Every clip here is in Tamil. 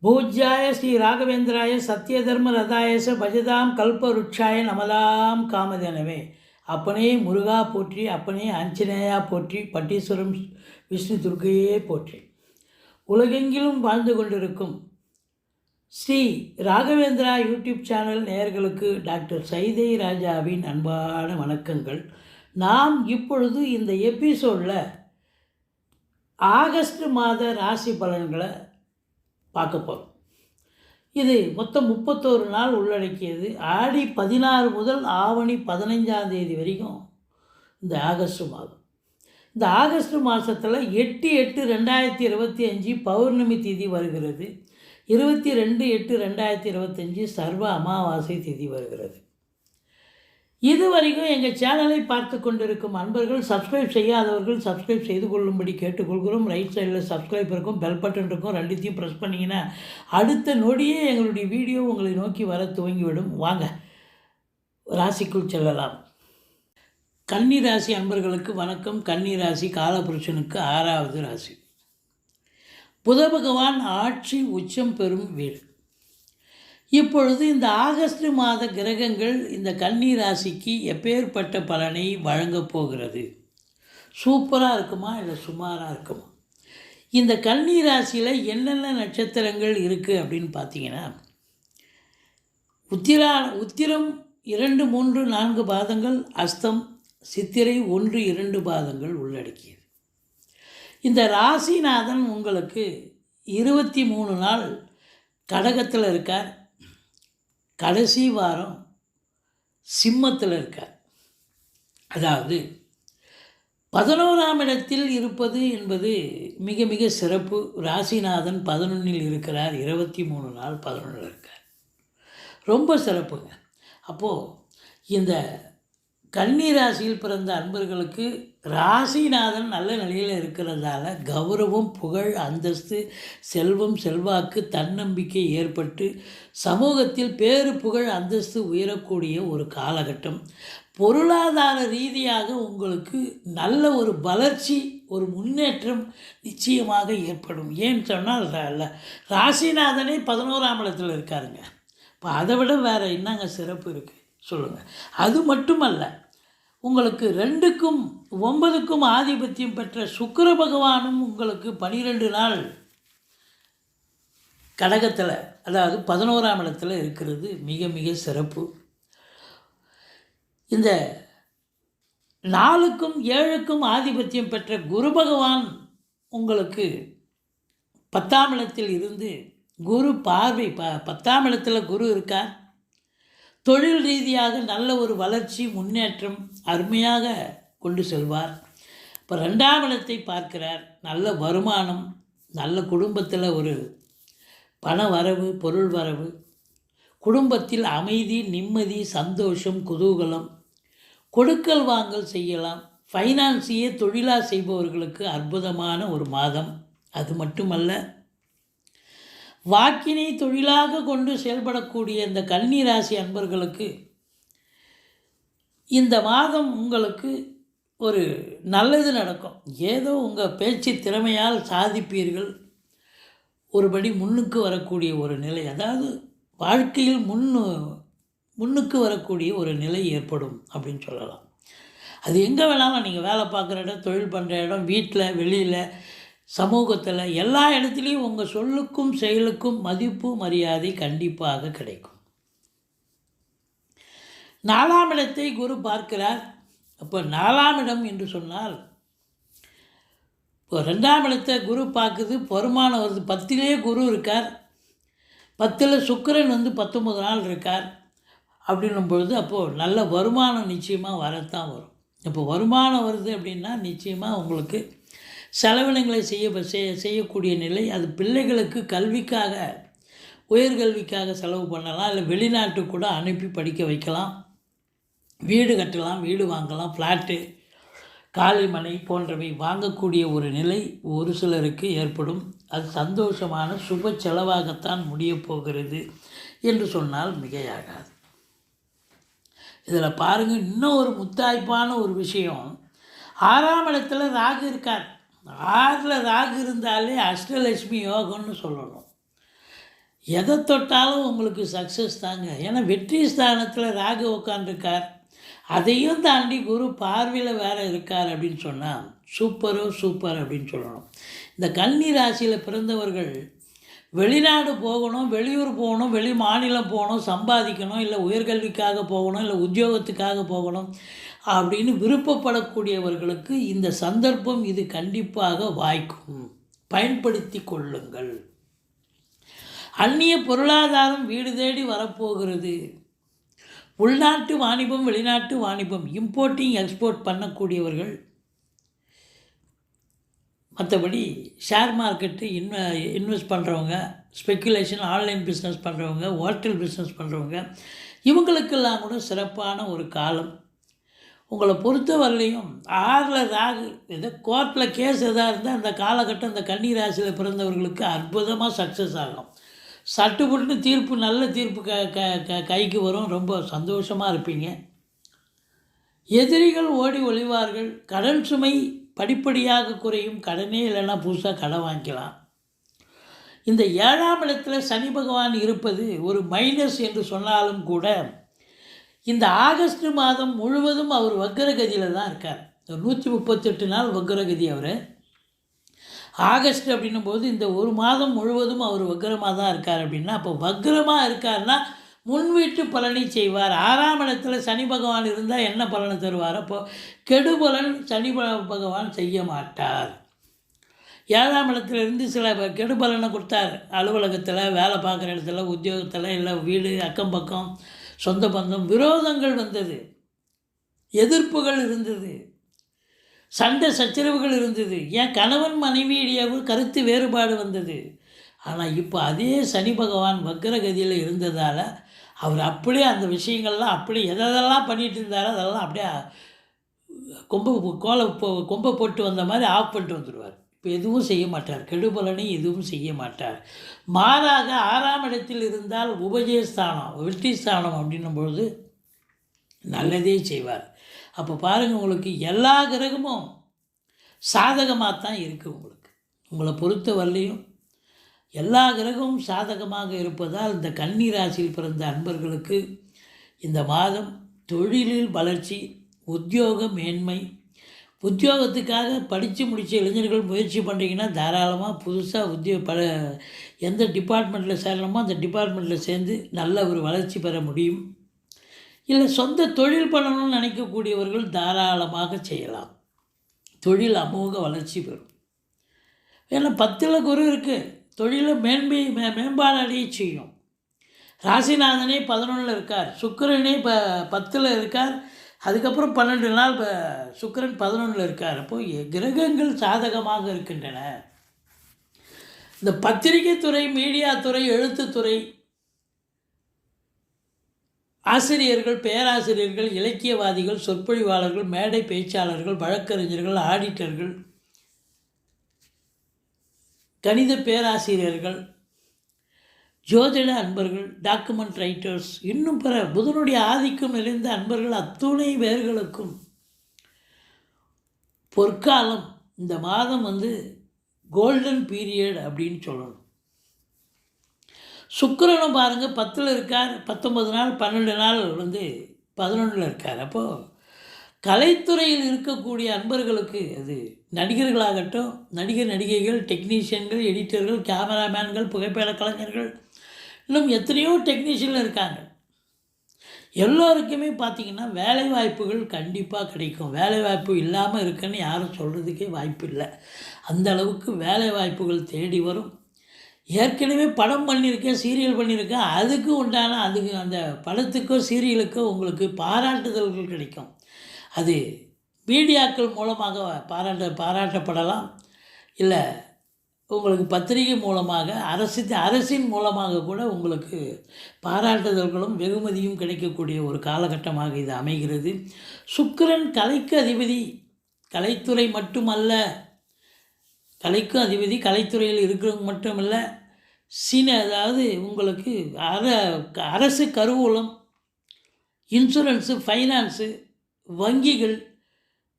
பூஜ்யாய ஸ்ரீ ராகவேந்திராய சத்யதர்ம ரதாயச பஜதாம் கல்பருட்சாய நமதாம் காமதேனவே. அப்பனே முருகா போற்றி, அப்பனே ஆஞ்சநேயா போற்றி, பட்டீஸ்வரம் விஷ்ணு துர்க்கையே போற்றி. உலகெங்கிலும் வாழ்ந்து கொண்டிருக்கும் ஸ்ரீ ராகவேந்திரா யூடியூப் சேனல் நேயர்களுக்கு டாக்டர் சைதை ராஜாவின் அன்பான வணக்கங்கள். நாம் இப்பொழுது இந்த எபிசோடில் ஆகஸ்ட் மாத ராசி பலன்களை பார்க்க போகிறோம். இது மொத்தம் 31 நாள் உள்ளடக்கியது. ஆடி 16 முதல் ஆவணி 15ஆம் தேதி வரைக்கும் இந்த ஆகஸ்ட் மாதம். இந்த ஆகஸ்ட் மாதத்தில் 8/8/2025 பௌர்ணமி திதி வருகிறது. 22/8/2025 சர்வ அமாவாசை திதி வருகிறது. இதுவரைக்கும் எங்கள் சேனலை பார்த்து கொண்டிருக்கும் அன்பர்கள், சப்ஸ்கிரைப் செய்யாதவர்கள் சப்ஸ்கிரைப் செய்து கொள்ளும்படி கேட்டுக்கொள்கிறோம். ரைட் சைடில் சப்ஸ்கிரைப் இருக்கும், பெல் பட்டன் இருக்கும், ரெண்டுத்தையும் ப்ரெஸ் பண்ணிங்கன்னா அடுத்த நொடியே எங்களுடைய வீடியோ உங்களை நோக்கி வர துவங்கிவிடும். வாங்க ராசிக்குள் செல்லலாம். கன்னி ராசி அன்பர்களுக்கு வணக்கம். கன்னி ராசி காலபுருஷனுக்கு 6வது ராசி. புத பகவான் ஆட்சி உச்சம் பெறும் வீடு. இப்பொழுது இந்த ஆகஸ்ட் மாத கிரகங்கள் இந்த கன்னி ராசிக்கு எப்பேற்பட்ட பலனை வழங்கப் போகிறது? சூப்பராக இருக்குமா இல்லை சுமாராக இருக்குமா? இந்த கன்னி ராசியில் என்னென்ன நட்சத்திரங்கள் இருக்குது அப்படின்னு பார்த்தீங்கன்னா, உத்திரம் 2, 3, 4 பாதங்கள், அஸ்தம், சித்திரை 1, 2 பாதங்கள் உள்ளடக்கியது. இந்த ராசிநாதன் உங்களுக்கு 23 நாள் கடகத்தில் இருக்கார். கடைசி வாரம் சிம்மத்தில் இருக்கார். அதாவது 11ஆம் இடத்தில் இருப்பது என்பது மிக மிக சிறப்பு. ராசிநாதன் 11இல் இருக்கிறார். 23 நாள் 11இல் இருக்கார். ரொம்ப சிறப்புங்க. அப்போது இந்த கன்னி ராசியில் பிறந்த அன்பர்களுக்கு ராசிநாதன் நல்ல நிலையில் இருக்கிறதால கௌரவம், புகழ், அந்தஸ்து, செல்வம், செல்வாக்கு, தன்னம்பிக்கை ஏற்பட்டு சமூகத்தில் பேரு, புகழ், அந்தஸ்து உயரக்கூடிய ஒரு காலகட்டம். பொருளாதார ரீதியாக உங்களுக்கு நல்ல ஒரு வளர்ச்சி, ஒரு முன்னேற்றம் நிச்சயமாக ஏற்படும். ஏன்னு சொன்னால் ராசிநாதனே 11ஆம் இடத்தில் இருக்காருங்க. இப்போ அதை விட வேறு என்னங்க சிறப்பு இருக்குது சொல்லுங்கள். அது மட்டுமல்ல, உங்களுக்கு 2க்கும் 9க்கும் ஆதிபத்தியம் பெற்ற சுக்கிர பகவானும் உங்களுக்கு 12 நாள் கடகத்தில், அதாவது 11ஆம் இடத்துல இருக்கிறது மிக மிக சிறப்பு. இந்த 4க்கும் 7க்கும் ஆதிபத்தியம் பெற்ற குரு பகவான் உங்களுக்கு 10ஆம் இடத்தில் இருந்து குரு பார்வை 10ஆம் இடத்துல குரு இருக்கார். தொழில் ரீதியாக நல்ல ஒரு வளர்ச்சி, முன்னேற்றம் அருமையாக கொண்டு செல்வார். இப்போ 2ஆம் இடத்தை பார்க்கிறார். நல்ல வருமானம், நல்ல குடும்பத்தில் ஒரு பண வரவு, பொருள் வரவு, குடும்பத்தில் அமைதி, நிம்மதி, சந்தோஷம், குதூகலம், கொடுக்கல் வாங்கல் செய்யலாம். ஃபைனான்ஸையே தொழிலாக செய்பவர்களுக்கு அற்புதமான ஒரு மாதம். அது மட்டுமல்ல, வாக்கினை தொழிலாக கொண்டு செயல்படக்கூடிய இந்த கன்னி ராசி அன்பர்களுக்கு இந்த மாதம் உங்களுக்கு ஒரு நல்லது நடக்கும். ஏதோ உங்கள் பேச்சு திறமையால் சாதிப்பீர்கள். ஒருபடி முன்னுக்கு வரக்கூடிய ஒரு நிலை, அதாவது வாழ்க்கையில் முன்னுக்கு வரக்கூடிய ஒரு நிலை ஏற்படும் அப்படின்னு சொல்லலாம். அது எங்கே வேணாலும், நீங்கள் வேலை பார்க்குற இடம், தொழில் பண்ணுற இடம், வீட்டில், வெளியில், சமூகத்தில், எல்லா இடத்துலையும் உங்கள் சொல்லுக்கும் செயலுக்கும் மதிப்பு, மரியாதை கண்டிப்பாக கிடைக்கும். 4ஆம் இடத்தை குரு பார்க்கிறார். அப்போ 4ஆம் இடம் என்று சொன்னால், இப்போ 2ஆம் இடத்தை குரு பார்க்குது, வருமானம் வருது. 10லே குரு இருக்கார், 10ல் சுக்கிரன் 19 நாள் இருக்கார். அப்படின்னும் பொழுது அப்போது நல்ல வருமானம் நிச்சயமாக வரத்தான் வரும். இப்போ வருமானம் வருது அப்படின்னா நிச்சயமாக உங்களுக்கு செலவினங்களை செய்யக்கூடிய நிலை. அது பிள்ளைகளுக்கு கல்விக்காக, உயர்கல்விக்காக செலவு பண்ணலாம். இல்லை வெளிநாட்டுக்கு கூட அனுப்பி படிக்க வைக்கலாம். வீடு கட்டலாம், வீடு வாங்கலாம், ஃப்ளாட்டு, காலிமனை போன்றவை வாங்கக்கூடிய ஒரு நிலை ஒரு சிலருக்கு ஏற்படும். அது சந்தோஷமான சுப செலவாகத்தான் முடியப் போகிறது என்று சொன்னால் மிகையாகாது. இதில் பாருங்கள், இன்னும் ஒரு முத்தாய்ப்பான ஒரு விஷயம். 6ஆம் இடத்துல ராகு இருக்கார். 6ல் ராகு இருந்தாலே அஷ்டலட்சுமி யோகம்னு சொல்லணும். எதை தொட்டாலும் உங்களுக்கு சக்ஸஸ் தாங்க. ஏன்னா வெற்றி ஸ்தானத்தில் ராகு உட்காந்துருக்கார், அதையும் தாண்டி குரு பார்வையில் வேறு இருக்கார் அப்படின்னு சொன்னால் சூப்பர் அப்படின்னு சொல்லணும். இந்த கன்னி ராசியில் பிறந்தவர்கள் வெளிநாடு போகணும், வெளியூர் போகணும், வெளி மாநிலம் போகணும், சம்பாதிக்கணும், இல்லை உயர்கல்விக்காக போகணும், இல்லை உத்தியோகத்துக்காக போகணும் அப்படின்னு விருப்பப்படக்கூடியவர்களுக்கு இந்த சந்தர்ப்பம் இது கண்டிப்பாக வாய்க்கும். பயன்படுத்தி கொள்ளுங்கள். அந்நிய பொருளாதாரம் வீடு தேடி வரப்போகிறது. உள்நாட்டு வாணிபம், வெளிநாட்டு வாணிபம், இம்போர்ட்டிங் எக்ஸ்போர்ட் பண்ணக்கூடியவர்கள், மற்றபடி ஷேர் மார்க்கெட்டு இன்வெஸ்ட் பண்ணுறவங்க, ஸ்பெக்குலேஷன் ஆன்லைன் பிஸ்னஸ் பண்ணுறவங்க, ஹோட்டல் பிஸ்னஸ் பண்ணுறவங்க, இவங்களுக்கெல்லாம் கூட சிறப்பான ஒரு காலம். உங்களை பொறுத்த வரலையும் 6ல் ராகு, ஏதோ கோர்ட்டில் கேஸ் எதாக இருந்தால் அந்த காலகட்டம் இந்த கன்னி ராசியில் பிறந்தவர்களுக்கு அற்புதமாக சக்ஸஸ் ஆகும். சட்டுப்புட்டு தீர்ப்பு, நல்ல தீர்ப்பு கைக்கு வரும். ரொம்ப சந்தோஷமாக இருப்பீங்க. எதிரிகள் ஓடி ஒளிவார்கள். கடன் சுமை படிப்படியாக குறையும். கடனே இல்லைன்னா புதுசாக கடன் வாங்கிக்கலாம். இந்த 7ஆம் இடத்துல சனி பகவான் இருப்பது ஒரு மைனஸ் என்று சொன்னாலும் கூட இந்த ஆகஸ்ட் மாதம் முழுவதும் அவர் வக்கரகதியில் தான் இருக்கார். 138 நாள் வக்கரகதி அவர். ஆகஸ்ட் அப்படின்னும் போது இந்த ஒரு மாதம் முழுவதும் அவர் வக்கரமாக தான் இருக்கார். அப்படின்னா அப்போ வக்கரமாக இருக்கார்னா முன்வீட்டு பலனை செய்வார். 6ஆம் இடத்துல சனி பகவான் இருந்தால் என்ன பலனை தருவார்? அப்போ கெடுபலன் சனி பகவான் செய்ய மாட்டார். 7ஆம் இடத்துல இருந்து சில கெடுபலனை கொடுத்தார். அலுவலகத்தில், வேலை பார்க்குற இடத்துல, உத்தியோகத்தில், இல்லை வீடு, அக்கம் பக்கம், சொந்த பந்தம், விரோதங்கள் வந்தது, எதிர்ப்புகள் இருந்தது, சண்டை சச்சரவுகள் இருந்தது, ஏன் கணவன் மனைவியிடையே கருத்து வேறுபாடு வந்தது. ஆனால் இப்போ அதே சனி பகவான் வக்கரகதியில் இருந்ததால் அவர் அப்படியே அந்த விஷயங்கள்லாம் அப்படியே எதெல்லாம் பண்ணிகிட்டு இருந்தாரோ அதெல்லாம் அப்படியே கொம்பை போட்டு வந்த மாதிரி ஆஃப் பண்ணிட்டு வந்துடுவார். இப்போ எதுவும் செய்ய மாட்டார். கெடுபலனை எதுவும் செய்ய மாட்டார். மாறாக 6ஆம் இடத்தில் இருந்தால் உபஜயஸ்தானம், வெற்றி ஸ்தானம் அப்படின்னும் பொழுது நல்லதே செய்வார். அப்போ பாருங்கள், உங்களுக்கு எல்லா கிரகமும் சாதகமாக தான் இருக்குது. உங்களை பொறுத்த வரலையும் எல்லா கிரகமும் சாதகமாக இருப்பதால் இந்த கன்னி ராசியில் பிறந்த அன்பர்களுக்கு இந்த மாதம் தொழிலில் வளர்ச்சி, உத்தியோக மேன்மை. உத்தியோகத்துக்காக படித்து முடித்த இளைஞர்கள் முயற்சி பண்ணுறீங்கன்னா தாராளமாக புதுசாக எந்த டிபார்ட்மெண்ட்டில் சேரணுமோ அந்த டிபார்ட்மெண்ட்டில் சேர்ந்து நல்ல ஒரு வளர்ச்சி பெற முடியும். இல்லை சொந்த தொழில் பண்ணணும்னு நினைக்கக்கூடியவர்கள் தாராளமாக செய்யலாம். தொழில் அமோக வளர்ச்சி பெறும். ஏன்னா 10ல் குரு இருக்குது. தொழிலை மேம்பாடு அடைய செய்யும். ராசிநாதனே 11ல் இருக்கார், சுக்கிரனே 10ல் இருக்கார், அதுக்கப்புறம் 12 நாள் சுக்கிரன் 11ல் இருக்கார். அப்போது கிரகங்கள் சாதகமாக இருக்கின்றன. இந்த பத்திரிகை துறை, மீடியா துறை, எழுத்துத்துறை, ஆசிரியர்கள், பேராசிரியர்கள், இலக்கியவாதிகள், சொற்பொழிவாளர்கள், மேடை பேச்சாளர்கள், வழக்கறிஞர்கள், ஆடிட்டர்கள், கணித பேராசிரியர்கள், ஜோதிட அன்பர்கள், டாக்குமெண்ட் ரைட்டர்ஸ், இன்னும் பிற புதனுடைய ஆதிக்கம் நிறைந்த அன்பர்கள் அத்துணை பேர்களுக்கும் பொற்காலம். இந்த மாதம் கோல்டன் பீரியட் அப்படின்னு சொல்லணும். சுக்கிரனும் பாருங்கள் 10ல் இருக்கார், 19 நாள், 12 நாள் 11ல் இருக்கார். அப்போது கலைத்துறையில் இருக்கக்கூடிய அன்பர்களுக்கு, அது நடிகர்களாகட்டும், நடிகைகள், டெக்னீஷியன்கள், எடிட்டர்கள், கேமராமேன்கள், புகைப்பட கலைஞர்கள், இன்னும் எத்தனையோ டெக்னீஷியன் இருக்காங்க. எல்லோருக்குமே பார்த்திங்கன்னா வேலைவாய்ப்புகள் கண்டிப்பாக கிடைக்கும். வேலைவாய்ப்பு இல்லாமல் இருக்குன்னு யாரும் சொல்கிறதுக்கே வாய்ப்பு இல்லை. அந்த அளவுக்கு வேலைவாய்ப்புகள் தேடி வரும். ஏற்கனவே படம் பண்ணியிருக்கேன், சீரியல் பண்ணியிருக்கேன், அதுக்கு உண்டான அந்த படத்துக்கோ சீரியலுக்கோ உங்களுக்கு பாராட்டுதல்கள் கிடைக்கும். அது மீடியாக்கள் மூலமாக பாராட்டப்படலாம், இல்லை உங்களுக்கு பத்திரிகை மூலமாக, அரசின் மூலமாக கூட உங்களுக்கு பாராட்டுதல்களும் வெகுமதியும் கிடைக்கக்கூடிய ஒரு காலகட்டமாக இது அமைகிறது. சுக்கிரன் கலைக்கு அதிபதி, கலைத்துறை மட்டுமல்ல, கலைக்கும் அதிபதி, கலைத்துறையில் இருக்கிறவங்க மட்டுமல்ல, அதாவது உங்களுக்கு அரசு கருவூலம், இன்சூரன்ஸு, ஃபைனான்ஸு, வங்கிகள்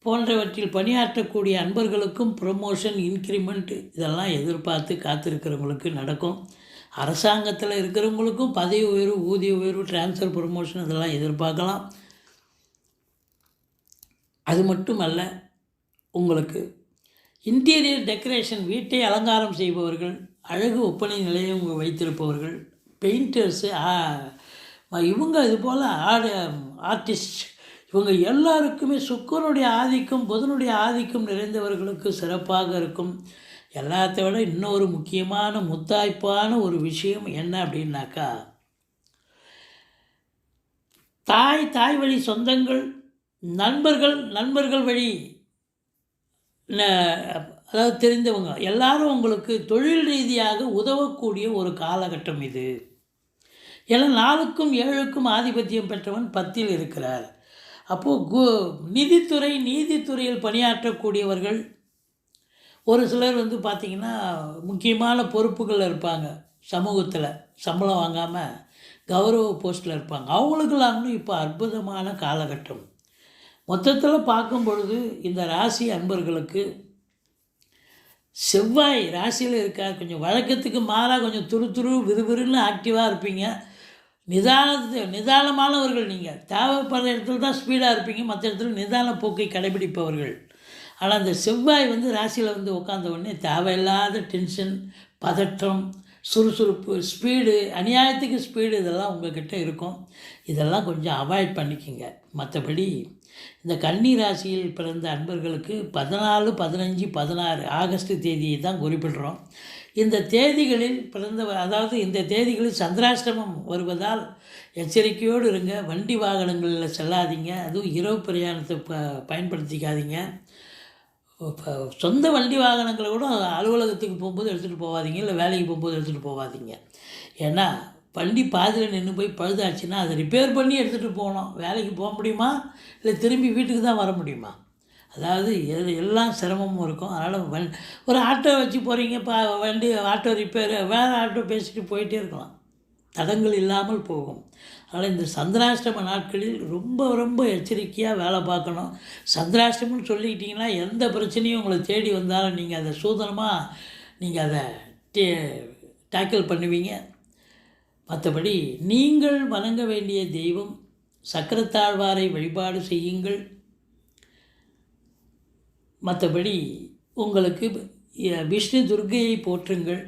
போன்றவற்றில் பணியாற்றக்கூடிய அன்பர்களுக்கும் ப்ரொமோஷன், இன்க்ரிமெண்ட் இதெல்லாம் எதிர்பார்த்து காத்திருக்கிறவங்களுக்கு நடக்கும். அரசாங்கத்தில் இருக்கிறவங்களுக்கும் பதவி உயர்வு, ஊதிய உயர்வு, ட்ரான்ஸ்ஃபர், ப்ரொமோஷன் இதெல்லாம் எதிர்பார்க்கலாம். அது மட்டும் அல்ல, உங்களுக்கு இன்டீரியர் டெக்கரேஷன், வீட்டை அலங்காரம் செய்பவர்கள், அழகு ஒப்பனை நிலையம் வைத்திருப்பவர்கள், பெயிண்டர்ஸு, இவங்க இது போல் ஆர்டிஸ்ட், இவங்க எல்லாருக்குமே சுக்கிரனுடைய ஆதிக்கம், புதனுடைய ஆதிக்கம் நிறைந்தவர்களுக்கு சிறப்பாக இருக்கும். எல்லாத்த விட இன்னொரு முக்கியமான முத்தாய்ப்பான ஒரு விஷயம் என்ன அப்படின்னாக்கா, தாய் வழி சொந்தங்கள், நண்பர்கள் வழி அதாவது தெரிந்தவங்க எல்லாரும் உங்களுக்கு தொழில் ரீதியாக உதவக்கூடிய ஒரு காலகட்டம் இது. ஏன்னா 4க்கும் 7க்கும் ஆதிபத்தியம் பெற்றவன் 10ல் இருக்கிறார். அப்போது நீதித்துறையில் பணியாற்றக்கூடியவர்கள் ஒரு சிலர் பார்த்திங்கன்னா முக்கியமான பொறுப்புகளில் இருப்பாங்க. சமூகத்தில் சம்பளம் வாங்காமல் கௌரவ போஸ்ட்டில் இருப்பாங்க. அவங்களுக்கெல்லாம் இப்போ அற்புதமான காலகட்டம். மொத்தத்தில் பார்க்கும் பொழுது இந்த ராசி அன்பர்களுக்கு செவ்வாய் ராசியில் இருக்கார். கொஞ்சம் வழக்கத்துக்கு மாறாக கொஞ்சம் துரு விறுவிறுன்னு ஆக்டிவாக இருப்பீங்க. நிதானமானவர்கள். நீங்கள் தேவைப்படுற இடத்துல தான் ஸ்பீடாக இருப்பீங்க, மற்ற இடத்துல நிதான போக்கை கடைபிடிப்பவர்கள். ஆனால் அந்த செவ்வாய் ராசியில் உட்காந்த உடனே தேவையில்லாத டென்ஷன், பதற்றம், சுறுசுறுப்பு, ஸ்பீடு, அநியாயத்துக்கு ஸ்பீடு இதெல்லாம் உங்கள்கிட்ட இருக்கும். இதெல்லாம் கொஞ்சம் அவாய்ட் பண்ணிக்கோங்க. மற்றபடி இந்த கன்னி ராசியில் பிறந்த அன்பர்களுக்கு 14, 15, 16 ஆகஸ்ட் தேதியை தான் குறிப்பிடுறோம். இந்த தேதிகளில் அதாவது இந்த தேதிகளில் சந்திராஷ்டமம் வருவதால் எச்சரிக்கையோடு இருங்க. வண்டி வாகனங்களில் செல்லாதீங்க. அதுவும் இரவு பிரயாணத்தை பயன்படுத்திக்காதீங்க. இப்போ சொந்த வண்டி வாகனங்களை கூட அலுவலகத்துக்கு போகும்போது எடுத்துகிட்டு போகாதீங்க, இல்லை வேலைக்கு போகும்போது எடுத்துகிட்டு போகாதீங்க. ஏன்னா வண்டி பாதியில் நின்று போய் பழுதாச்சுன்னா அதை ரிப்பேர் பண்ணி எடுத்துகிட்டு போகணும். வேலைக்கு போக முடியுமா, இல்லை திரும்பி வீட்டுக்கு தான் வர முடியுமா? அதாவது எல்லாம் சிரமமும் இருக்கும். அதனால் ஒரு ஆட்டோ வச்சு போகிறீங்க, வண்டி ஆட்டோ ரிப்பேர், வேறு ஆட்டோ பேசிட்டு போயிட்டே இருக்கலாம், தடங்கள் இல்லாமல் போகும். அதனால் இந்த சந்திராஷ்டம நாட்களில் ரொம்ப எச்சரிக்கையாக வேலை பார்க்கணும். சந்திராஷ்டமம்னு சொல்லிக்கிட்டிங்கன்னா எந்த பிரச்சனையும் உங்களை தேடி வந்தாலும் நீங்கள் அதை சூதனமாக நீங்கள் அதை டேக்கிள் பண்ணுவீங்க. மற்றபடி நீங்கள் வணங்க வேண்டிய தெய்வம் சக்கரத்தாழ்வாரை வழிபாடு செய்யுங்கள். மற்றபடி உங்களுக்கு விஷ்ணு துர்க்கையை போற்றுங்கள்.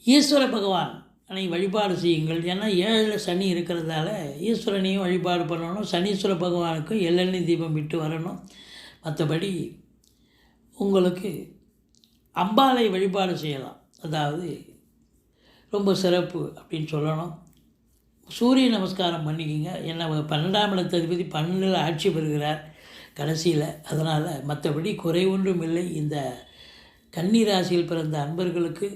ஈஸ்வர பகவான் வழிபாடு செய்யுங்கள். ஏன்னா 7ல் சனி இருக்கிறதால ஈஸ்வரனையும் வழிபாடு பண்ணணும். சனீஸ்வர பகவானுக்கும் எள்ளெண்ணெய் தீபம் விட்டு வரணும். மற்றபடி உங்களுக்கு அம்பாளை வழிபாடு செய்யலாம். அதாவது ரொம்ப சிறப்பு அப்படின்னு சொல்லணும். சூரிய நமஸ்காரம் பண்ணிக்கிங்க. ஏன்னா 12ஆம் இடத்ததிபதி 12ல் ஆட்சி பெறுகிறார் கடைசியில். அதனால் மற்றபடி குறை ஒன்றும் இல்லை. இந்த கன்னி ராசியில் பிறந்த அன்பர்களுக்கு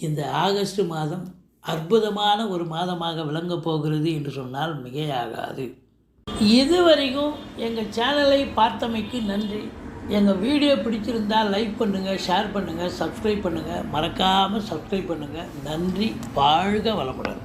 இந்த ஆகஸ்ட் மாதம் அற்புதமான ஒரு மாதமாக விளங்கப் போகிறது என்று சொன்னால் மிகையாகாது. இதுவரைக்கும் எங்கள் சேனலை பார்த்தமைக்கு நன்றி. எங்கள் வீடியோ பிடிச்சிருந்தால் லைக் பண்ணுங்கள், ஷேர் பண்ணுங்கள், சப்ஸ்கிரைப் பண்ணுங்கள். மறக்காமல் சப்ஸ்கிரைப் பண்ணுங்கள். நன்றி. வாழ்க வளமுடன்.